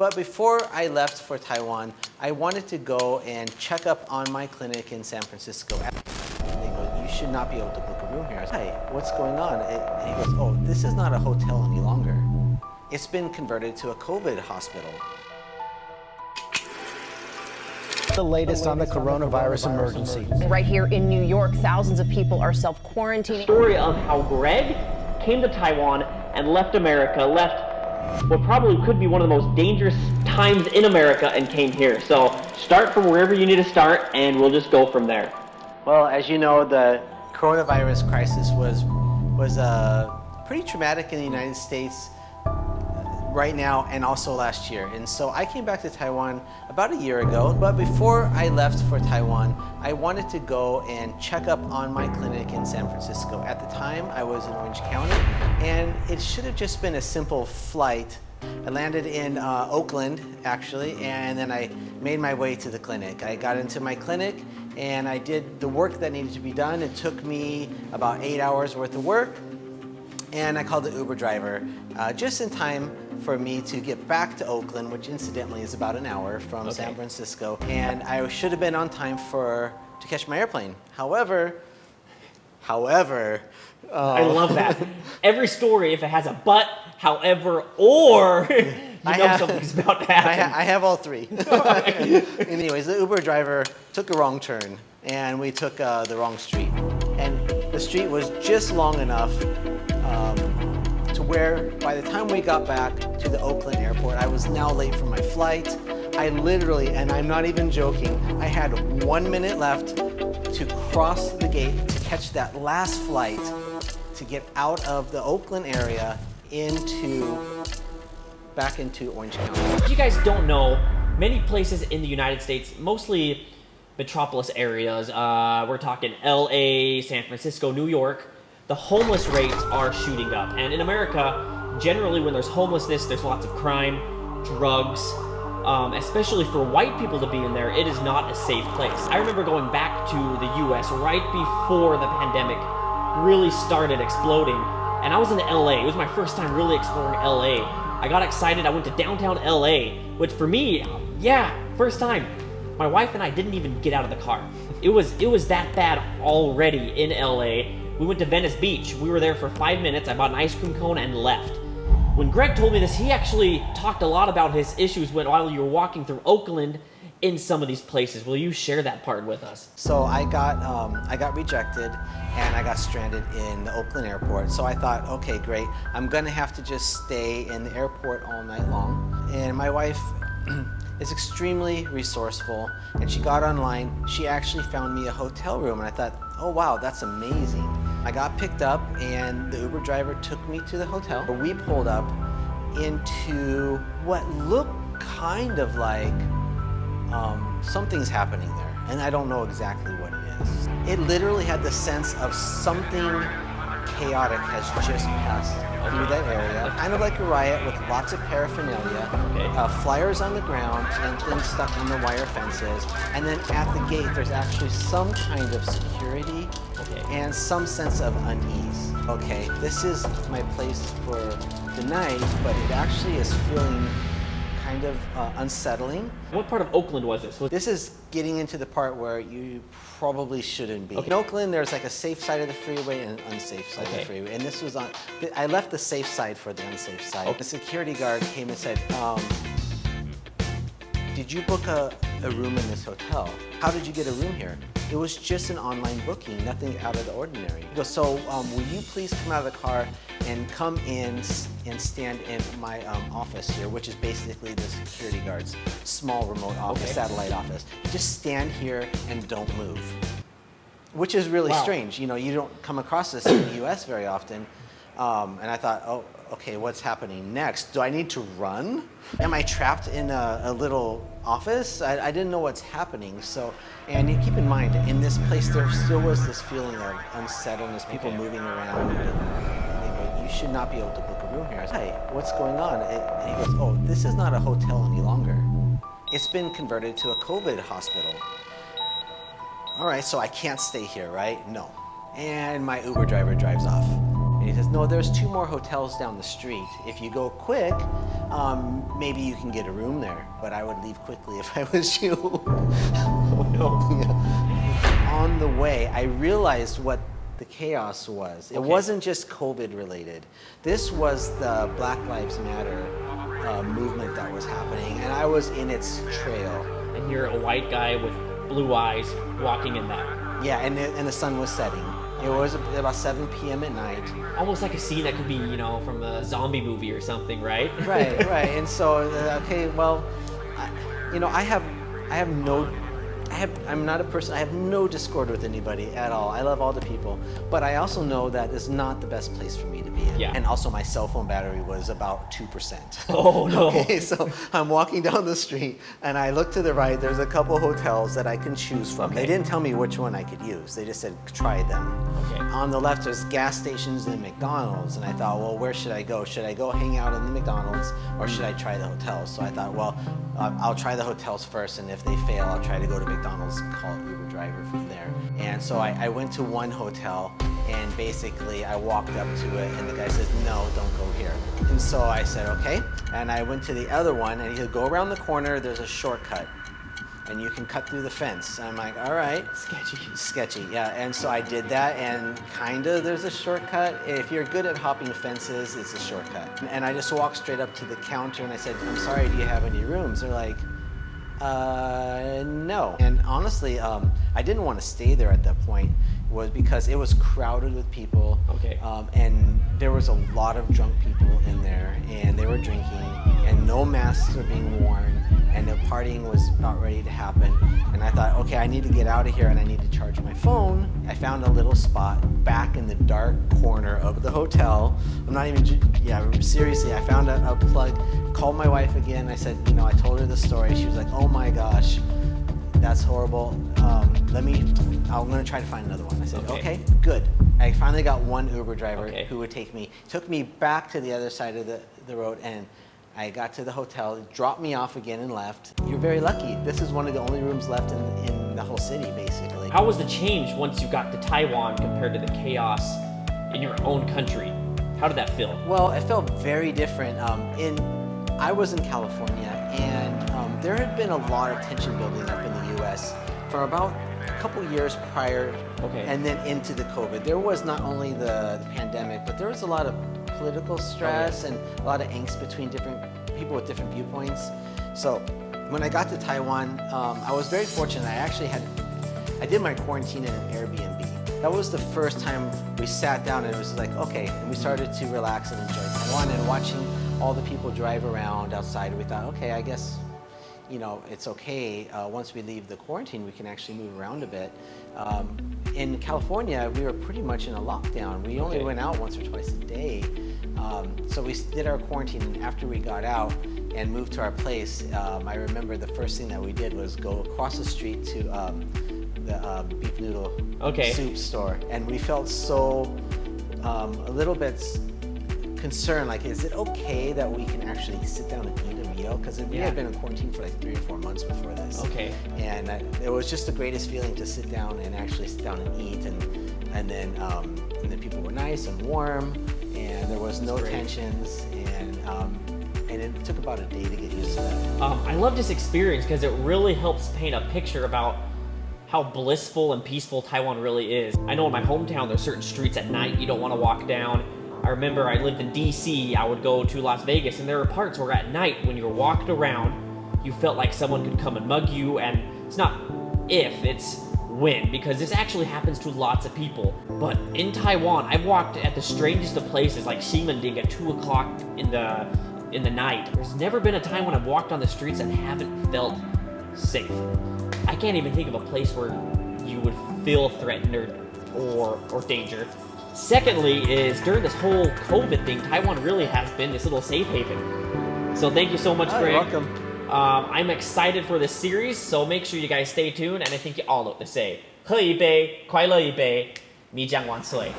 But before I left for Taiwan, I wanted to go and check up on my clinic in San Francisco. And they go, you should not be able to book a room here. I said, hey, what's going on? And he goes, oh, this is not a hotel any longer. It's been converted to a COVID hospital. The latest on the coronavirus emergency. Right here in New York, thousands of people are self-quarantining. Story of how Greg came to Taiwan and left America, left what probably could be one of the most dangerous times in America and came here. So start from wherever you need to start and we'll just go from there. Well, as you know, the coronavirus crisis was pretty traumatic in the United States right now and also last year. And so I came back to Taiwan about a year ago. But before I left for Taiwan, I wanted to go and check up on my clinic in San Francisco. At the time, I was in Orange County, and it should have just been a simple flight. I landed in Oakland, actually, and then I made my way to the clinic. I got into my clinic, and I did the work that needed to be done. It took me about 8 hours worth of work, and I called the Uber driver just in time for me to get back to Oakland, which incidentally is about an hour from San Francisco, and I should have been on time to catch my airplane. However, I love that. Every story, if it has a but, however, or something's about to happen. I have all three. Anyways, the Uber driver took a wrong turn, and we took the wrong street. And the street was just long enough to where by the time we got back to the Oakland airport, I was now late for my flight. I literally, and I'm not even joking, I had 1 minute left to cross the gate to catch that last flight to get out of the Oakland area back into Orange County. If you guys don't know, many places in the United States, mostly metropolis areas, we're talking LA, San Francisco, New York, the homeless rates are shooting up. And in America, generally when there's homelessness, there's lots of crime, drugs, especially for white people to be in there, it is not a safe place. I remember going back to the US right before the pandemic really started exploding, and I was in LA. It was my first time really exploring LA. I got excited, I went to downtown LA, which for me, first time. My wife and I didn't even get out of the car. It was that bad already in LA. We went to Venice Beach. We were there for 5 minutes. I bought an ice cream cone and left. When Greg told me this, he actually talked a lot about his issues while you were walking through Oakland in some of these places. Will you share that part with us? So I got rejected and I got stranded in the Oakland airport. So I thought, okay, great. I'm gonna have to just stay in the airport all night long. And my wife is extremely resourceful, and she got online. She actually found me a hotel room, and I thought, oh wow, that's amazing. I got picked up and the Uber driver took me to the hotel. We pulled up into what looked kind of like something's happening there, and I don't know exactly what it is. It literally had the sense of something chaotic has just passed through that area. Kind of like a riot with lots of paraphernalia, flyers on the ground and things stuck in the wire fences. And then at the gate, there's actually some kind of security and some sense of unease. Okay, this is my place for the night, but it actually is feeling kind of unsettling. What part of Oakland was this? This is getting into the part where you probably shouldn't be. In Oakland, there's like a safe side of the freeway and an unsafe side of the freeway. And this was on, I left the safe side for the unsafe side. The security guard came and said, did you book a room in this hotel? How did you get a room here? It was just an online booking, nothing out of the ordinary. He goes, so will you please come out of the car and come in and stand in my office here, which is basically the security guard's small remote office, satellite office. Just stand here and don't move. Which is really strange. You know, you don't come across this in the US very often. And I thought, oh, okay, what's happening next? Do I need to run? Am I trapped in a little office? I didn't know what's happening. So, and you keep in mind, in this place, there still was this feeling of unsettledness, people moving around. And they go, you should not be able to book a room here. I said, hey, what's going on? And he goes, oh, this is not a hotel any longer. It's been converted to a COVID hospital. All right, so I can't stay here, right? No. And my Uber driver drives off. And he says, no, there's 2 more hotels down the street. If you go quick, maybe you can get a room there. But I would leave quickly if I was you. Oh no. On the way, I realized what the chaos was. It wasn't just COVID related. This was the Black Lives Matter movement that was happening, and I was in its trail. And you're a white guy with blue eyes walking in that. Yeah, and the sun was setting. It was about 7 p.m. at night. Almost like a scene that could be, you know, from a zombie movie or something, right? Right. And so, okay, well, I'm not a person, I have no discord with anybody at all. I love all the people. But I also know that it's not the best place for me to be in. Yeah. And also my cell phone battery was about 2%. Oh no. Okay, so I'm walking down the street and I look to the right, there's a couple hotels that I can choose from. They didn't tell me which one I could use. They just said, try them. Okay. On the left, there's gas stations and McDonald's. And I thought, well, where should I go? Should I go hang out in the McDonald's or should I try the hotels? So I thought, well, I'll try the hotels first. And if they fail, I'll try to go to McDonald's and call an Uber driver from there. And so I went to one hotel and basically I walked up to it and the guy said, no, don't go here. And so I said, okay. And I went to the other one and he said, go around the corner, there's a shortcut. And you can cut through the fence. I'm like, all right. Sketchy, yeah. And so I did that and kinda there's a shortcut. If you're good at hopping fences, it's a shortcut. And I just walked straight up to the counter and I said, I'm sorry, do you have any rooms? They're like, no. And honestly, I didn't want to stay there at that point, was because it was crowded with people. Okay. And there was a lot of drunk people in there and they were drinking and no masks were being worn and the partying was about ready to happen. And I thought, okay, I need to get out of here and I need to charge my phone. I found a little spot back in the dark corner of the hotel. I'm not even, seriously, I found a plug, called my wife again. I said, I told her the story. She was like, oh my gosh, that's horrible. I'm gonna try to find another one. I said, okay, good. I finally got one Uber driver who would took me back to the other side of the road, and I got to the hotel, dropped me off again and left. You're very lucky. This is one of the only rooms left in the whole city, basically. How was the change once you got to Taiwan compared to the chaos in your own country? How did that feel? Well, it felt very different. I was in California, and there had been a lot of tension building up in the U.S. for about a couple years prior, and then into the COVID. There was not only the pandemic, but there was a lot of political stress and a lot of angst between different people with different viewpoints. So when I got to Taiwan, I was very fortunate. I did my quarantine in an Airbnb. That was the first time we sat down and it was like, okay, and we started to relax and enjoy Taiwan, and watching all the people drive around outside, we thought, okay, I guess, it's okay. Once we leave the quarantine, we can actually move around a bit. In California, we were pretty much in a lockdown. We only went out once or twice a day. So we did our quarantine, and after we got out and moved to our place, I remember the first thing that we did was go across the street to the beef noodle soup store. And we felt so a little bit concerned, like, is it okay that we can actually sit down and eat a meal? Because we had been in quarantine for like 3 or 4 months before this. And it was just the greatest feeling to sit down and actually sit down and eat, and then people were nice and warm, and there was no tensions, and it took about a day to get used to that. I love this experience because it really helps paint a picture about how blissful and peaceful Taiwan really is. I know in my hometown there's certain streets at night you don't want to walk down. I remember I lived in DC, I would go to Las Vegas, and there were parts where at night when you were walking around, you felt like someone could come and mug you, and it's not if, it's when, because this actually happens to lots of people. But in Taiwan, I've walked at the strangest of places, like Ximending at 2 o'clock in the night. There's never been a time when I've walked on the streets and haven't felt safe. I can't even think of a place where you would feel threatened or danger. Secondly is, during this whole COVID thing, Taiwan really has been this little safe haven. So thank you so much, Greg. You're welcome. I'm excited for this series, so make sure you guys stay tuned, and I think you all know what to say. 喝一杯，快乐一杯，米浆万岁。